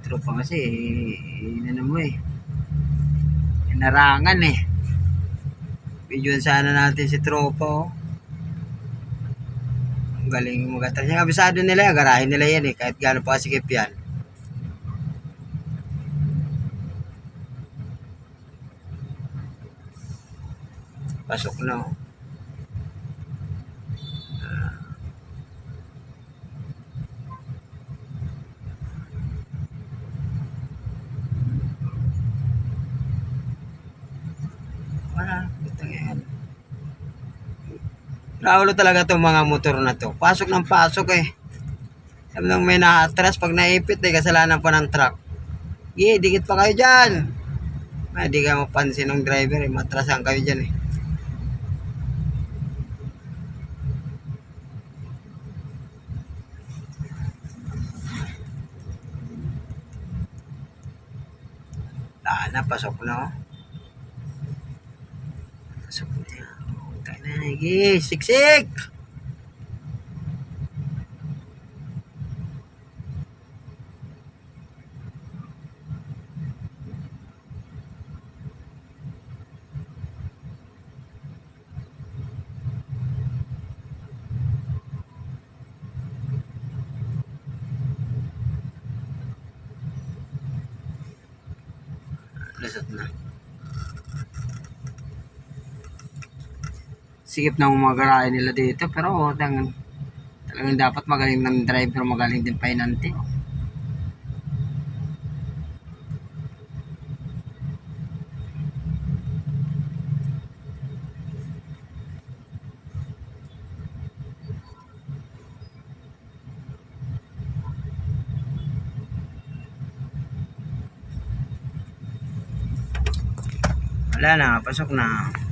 tropa kasi inano mo inarangan videoan sana natin si tropa ang galing mag-atras yung abisado nila garahin nila yan kahit gaano pa kasikip yan. Pasok na wala, butang yan. Naulo talaga itong mga motor na to. Pasok ng pasok Sabi nang may na-atras pag naipit kasalanan pa ng truck. Dikit pa kayo dyan. Di ka mapansin ng driver matrasan kayo dyan pasok na pasok na siksik lusot na. Sikip na umagarain nila dito pero talagang dapat magaling ng driver, magaling din painante. Wala na, pasok na.